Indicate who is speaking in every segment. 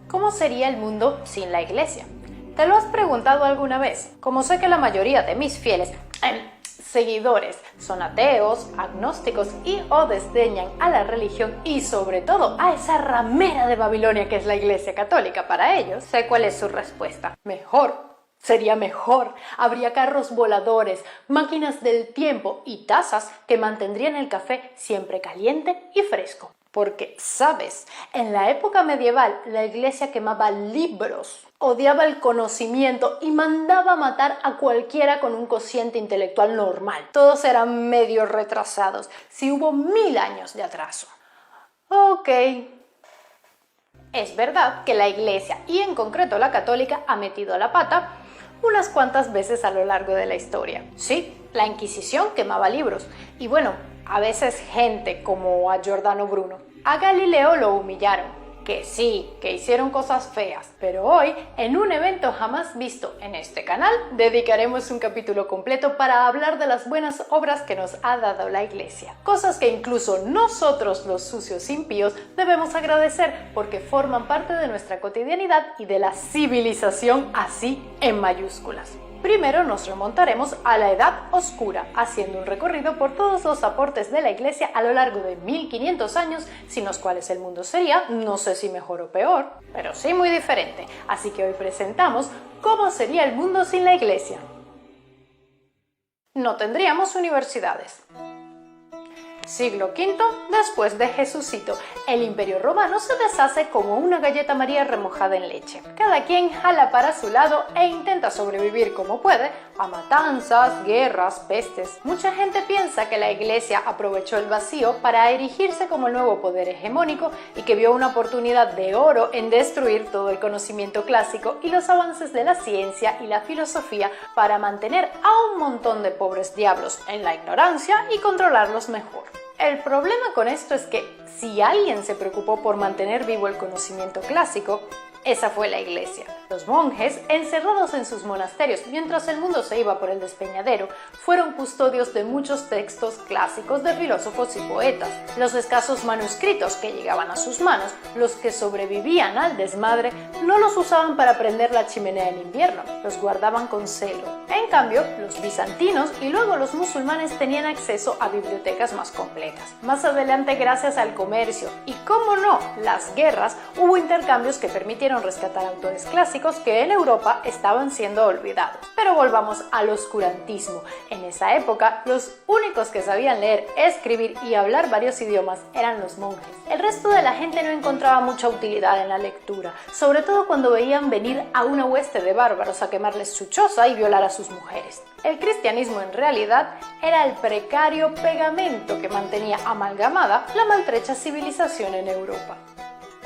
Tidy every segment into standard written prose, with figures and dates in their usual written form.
Speaker 1: ¿Cómo sería el mundo sin la iglesia? ¿Te lo has preguntado alguna vez? Como sé que la mayoría de mis fieles seguidores son ateos, agnósticos y o desdeñan a la religión y sobre todo a esa ramera de Babilonia que es la Iglesia Católica para ellos, sé cuál es su respuesta. Mejor. Sería mejor, habría carros voladores, máquinas del tiempo y tazas que mantendrían el café siempre caliente y fresco. Porque, ¿sabes? En la época medieval la iglesia quemaba libros, odiaba el conocimiento y mandaba matar a cualquiera con un cociente intelectual normal. Todos eran medio retrasados, si hubo 1000 años de atraso. Ok. Es verdad que la iglesia, y en concreto la católica, ha metido la pata unas cuantas veces a lo largo de la historia. Sí, la Inquisición quemaba libros y bueno, a veces gente como a Giordano Bruno. A Galileo lo humillaron, que sí, que hicieron cosas feas, pero hoy, en un evento jamás visto en este canal, dedicaremos un capítulo completo para hablar de las buenas obras que nos ha dado la Iglesia. Cosas que incluso nosotros, los sucios impíos, debemos agradecer porque forman parte de nuestra cotidianidad y de la civilización así en mayúsculas. Primero nos remontaremos a la Edad Oscura, haciendo un recorrido por todos los aportes de la Iglesia a lo largo de 1500 años, sin los cuales el mundo sería, no sé si mejor o peor, pero sí muy diferente. Así que hoy presentamos cómo sería el mundo sin la Iglesia. No tendríamos universidades. Siglo V después de Jesucito, el Imperio Romano se deshace como una galleta María remojada en leche. Cada quien jala para su lado e intenta sobrevivir como puede a matanzas, guerras, pestes. Mucha gente piensa que la Iglesia aprovechó el vacío para erigirse como el nuevo poder hegemónico y que vio una oportunidad de oro en destruir todo el conocimiento clásico y los avances de la ciencia y la filosofía para mantener a un montón de pobres diablos en la ignorancia y controlarlos mejor. El problema con esto es que si alguien se preocupó por mantener vivo el conocimiento clásico, esa fue la Iglesia. Los monjes, encerrados en sus monasterios mientras el mundo se iba por el despeñadero, fueron custodios de muchos textos clásicos de filósofos y poetas. Los escasos manuscritos que llegaban a sus manos, los que sobrevivían al desmadre, no los usaban para prender la chimenea en invierno, los guardaban con celo. En cambio, los bizantinos y luego los musulmanes tenían acceso a bibliotecas más completas. Más adelante, gracias al comercio y, cómo no, las guerras, hubo intercambios que permitieron rescatar autores clásicos que en Europa estaban siendo olvidados. Pero volvamos al oscurantismo. En esa época, los únicos que sabían leer, escribir y hablar varios idiomas eran los monjes. El resto de la gente no encontraba mucha utilidad en la lectura, sobre todo cuando veían venir a una hueste de bárbaros a quemarles su choza y violar a sus mujeres. El cristianismo en realidad era el precario pegamento que mantenía amalgamada la maltrecha civilización en Europa.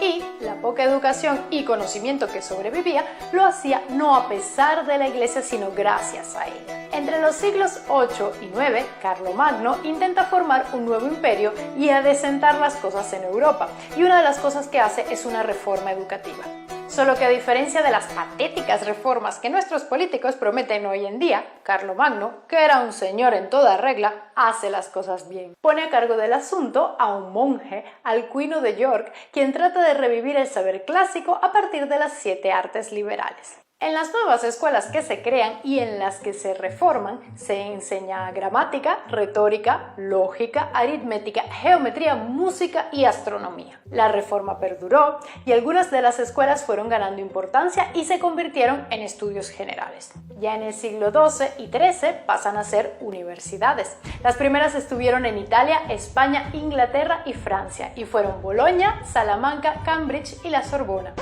Speaker 1: Y la poca educación y conocimiento que sobrevivía lo hacía no a pesar de la Iglesia, sino gracias a ella. Entre los siglos 8 y 9, Carlomagno intenta formar un nuevo imperio y adecentar las cosas en Europa, y una de las cosas que hace es una reforma educativa. Solo que a diferencia de las patéticas reformas que nuestros políticos prometen hoy en día, Carlomagno, que era un señor en toda regla, hace las cosas bien. Pone a cargo del asunto a un monje, Alcuino de York, quien trata de revivir el saber clásico a partir de las 7 artes liberales. En las nuevas escuelas que se crean y en las que se reforman, se enseña gramática, retórica, lógica, aritmética, geometría, música y astronomía. La reforma perduró y algunas de las escuelas fueron ganando importancia y se convirtieron en estudios generales. Ya en el siglo XII y XIII pasan a ser universidades. Las primeras estuvieron en Italia, España, Inglaterra y Francia y fueron Bolonia, Salamanca, Cambridge y la Sorbona.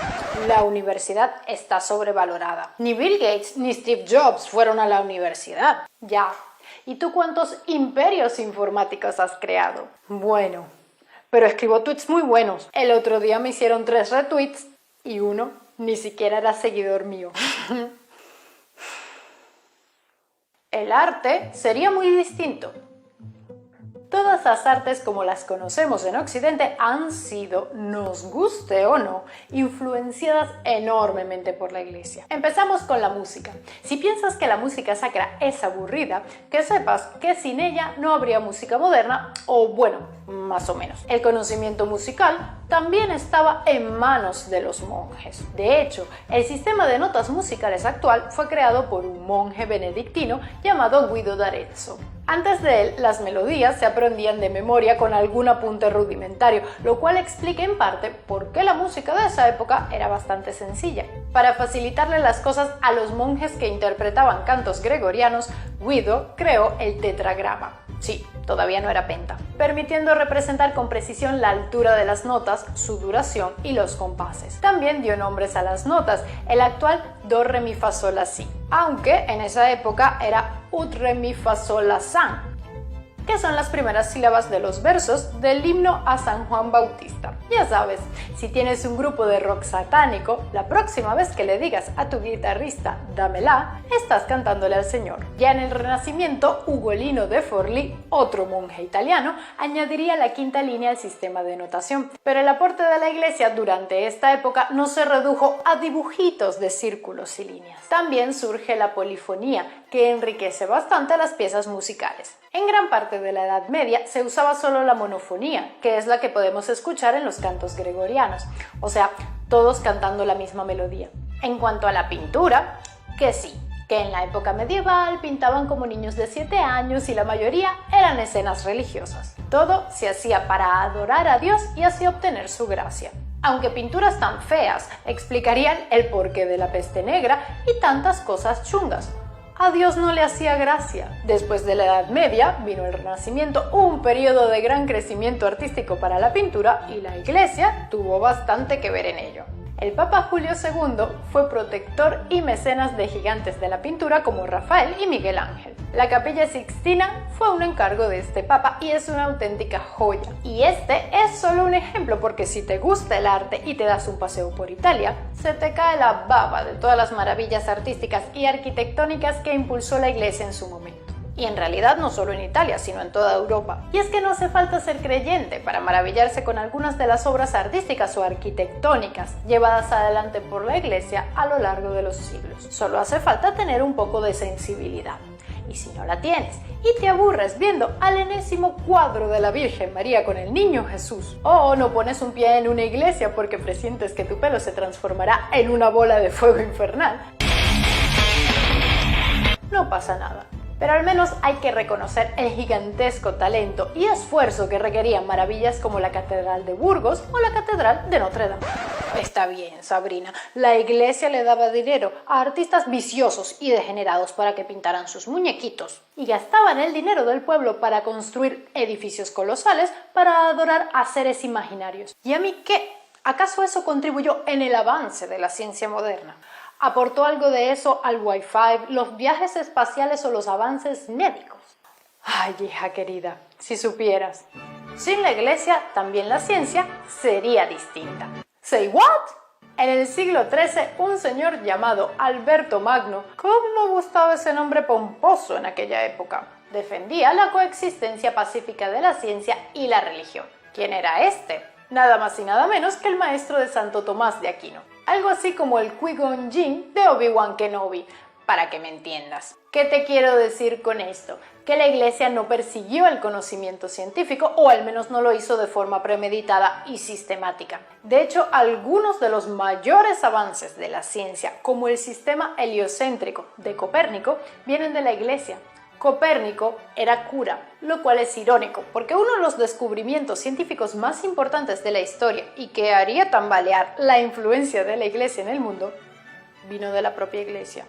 Speaker 1: La universidad está sobrevalorada. Ni Bill Gates ni Steve Jobs fueron a la universidad. Ya. ¿Y tú cuántos imperios informáticos has creado? Bueno, pero escribo tweets muy buenos. El otro día me hicieron 3 retweets y uno ni siquiera era seguidor mío. El arte sería muy distinto. Todas las artes como las conocemos en Occidente han sido, nos guste o no, influenciadas enormemente por la Iglesia. Empezamos con la música. Si piensas que la música sacra es aburrida, que sepas que sin ella no habría música moderna, o bueno, más o menos. El conocimiento musical también estaba en manos de los monjes. De hecho, el sistema de notas musicales actual fue creado por un monje benedictino llamado Guido d'Arezzo. Antes de él, las melodías se aprendían de memoria con algún apunte rudimentario, lo cual explica en parte por qué la música de esa época era bastante sencilla. Para facilitarle las cosas a los monjes que interpretaban cantos gregorianos, Guido creó el tetragrama. Sí, todavía no era penta, permitiendo representar con precisión la altura de las notas, su duración y los compases. También dio nombres a las notas, el actual do, re, mi, fa, sol, la, si, aunque en esa época era ut, re, mi, fa, sol, la, san, que son las primeras sílabas de los versos del himno a San Juan Bautista. Ya sabes, si tienes un grupo de rock satánico, la próxima vez que le digas a tu guitarrista dámela, estás cantándole al Señor. Ya en el Renacimiento, Ugolino de Forlì, otro monje italiano, añadiría la quinta línea al sistema de notación. Pero el aporte de la Iglesia durante esta época no se redujo a dibujitos de círculos y líneas. También surge la polifonía, que enriquece bastante las piezas musicales. En gran parte de la Edad Media se usaba solo la monofonía, que es la que podemos escuchar en los cantos gregorianos, o sea, todos cantando la misma melodía. En cuanto a la pintura, que sí, que en la época medieval pintaban como niños de 7 años y la mayoría eran escenas religiosas. Todo se hacía para adorar a Dios y así obtener su gracia. Aunque pinturas tan feas explicarían el porqué de la peste negra y tantas cosas chungas. A Dios no le hacía gracia. Después de la Edad Media vino el Renacimiento, un periodo de gran crecimiento artístico para la pintura, y la Iglesia tuvo bastante que ver en ello. El Papa Julio II fue protector y mecenas de gigantes de la pintura como Rafael y Miguel Ángel. La Capilla Sixtina fue un encargo de este papa y es una auténtica joya. Y este es solo un ejemplo, porque si te gusta el arte y te das un paseo por Italia, se te cae la baba de todas las maravillas artísticas y arquitectónicas que impulsó la Iglesia en su momento. Y en realidad no solo en Italia, sino en toda Europa. Y es que no hace falta ser creyente para maravillarse con algunas de las obras artísticas o arquitectónicas llevadas adelante por la Iglesia a lo largo de los siglos. Solo hace falta tener un poco de sensibilidad. Y si no la tienes y te aburres viendo al enésimo cuadro de la Virgen María con el Niño Jesús, o no pones un pie en una iglesia porque presientes que tu pelo se transformará en una bola de fuego infernal, no pasa nada. Pero al menos hay que reconocer el gigantesco talento y esfuerzo que requerían maravillas como la Catedral de Burgos o la Catedral de Notre Dame. Está bien, Sabrina, la Iglesia le daba dinero a artistas viciosos y degenerados para que pintaran sus muñequitos, y gastaban el dinero del pueblo para construir edificios colosales para adorar a seres imaginarios. ¿Y a mí qué? ¿Acaso eso contribuyó en el avance de la ciencia moderna? ¿Aportó algo de eso al Wi-Fi, los viajes espaciales o los avances médicos? Ay, hija querida, si supieras. Sin la Iglesia, también la ciencia sería distinta. ¿Say what? En el siglo XIII, un señor llamado Alberto Magno, ¿cómo gustaba ese nombre pomposo en aquella época?, defendía la coexistencia pacífica de la ciencia y la religión. ¿Quién era este? Nada más y nada menos que el maestro de Santo Tomás de Aquino. Algo así como el Qui-Gon Jinn de Obi-Wan Kenobi, para que me entiendas. ¿Qué te quiero decir con esto? Que la Iglesia no persiguió el conocimiento científico, o al menos no lo hizo de forma premeditada y sistemática. De hecho, algunos de los mayores avances de la ciencia, como el sistema heliocéntrico de Copérnico, vienen de la Iglesia. Copérnico era cura, lo cual es irónico, porque uno de los descubrimientos científicos más importantes de la historia y que haría tambalear la influencia de la Iglesia en el mundo, vino de la propia Iglesia.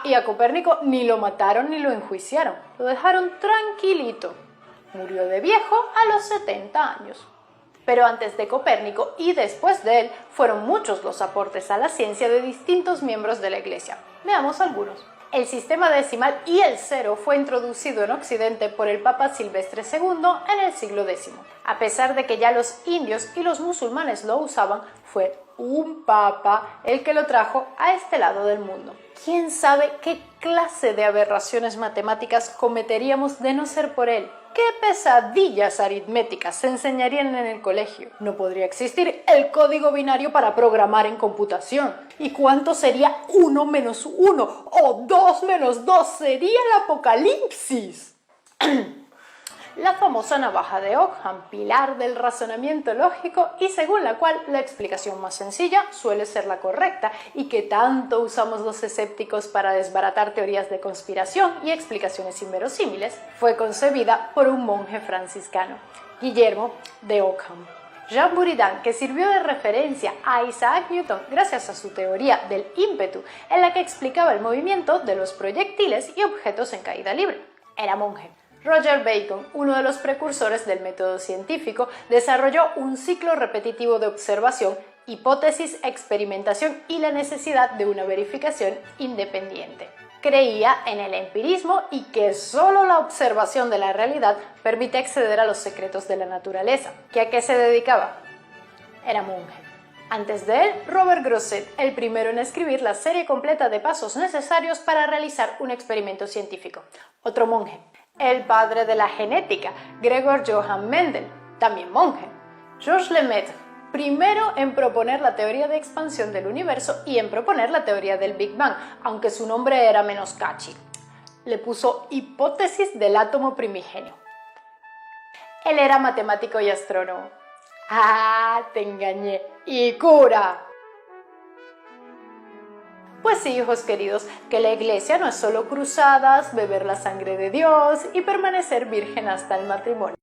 Speaker 1: Y a Copérnico ni lo mataron ni lo enjuiciaron, lo dejaron tranquilito. Murió de viejo a los 70 años. Pero antes de Copérnico y después de él, fueron muchos los aportes a la ciencia de distintos miembros de la Iglesia. Veamos algunos. El sistema decimal y el cero fue introducido en Occidente por el Papa Silvestre II en el siglo X. A pesar de que ya los indios y los musulmanes lo usaban, fue un papa el que lo trajo a este lado del mundo. ¿Quién sabe qué clase de aberraciones matemáticas cometeríamos de no ser por él? ¿Qué pesadillas aritméticas se enseñarían en el colegio? No podría existir el código binario para programar en computación. ¿Y cuánto sería 1 menos 1 o 2 menos 2? Sería el apocalipsis. la famosa navaja de Ockham, pilar del razonamiento lógico y según la cual la explicación más sencilla suele ser la correcta y que tanto usamos los escépticos para desbaratar teorías de conspiración y explicaciones inverosímiles, fue concebida por un monje franciscano, Guillermo de Ockham. Jean Buridan, que sirvió de referencia a Isaac Newton gracias a su teoría del ímpetu, en la que explicaba el movimiento de los proyectiles y objetos en caída libre. Era monje. Roger Bacon, uno de los precursores del método científico, desarrolló un ciclo repetitivo de observación, hipótesis, experimentación y la necesidad de una verificación independiente. Creía en el empirismo y que solo la observación de la realidad permite acceder a los secretos de la naturaleza. ¿A qué se dedicaba? Era monje. Antes de él, Robert Grosset, el primero en escribir la serie completa de pasos necesarios para realizar un experimento científico. Otro monje. El padre de la genética, Gregor Johann Mendel, también monje. Georges Lemaitre, primero en proponer la teoría de expansión del universo y en proponer la teoría del Big Bang, aunque su nombre era menos catchy. Le puso hipótesis del átomo primigenio. Él era matemático y astrónomo. ¡Ah, te engañé! ¡Y cura! Pues sí, hijos queridos, que la iglesia no es solo cruzadas, beber la sangre de Dios y permanecer virgen hasta el matrimonio.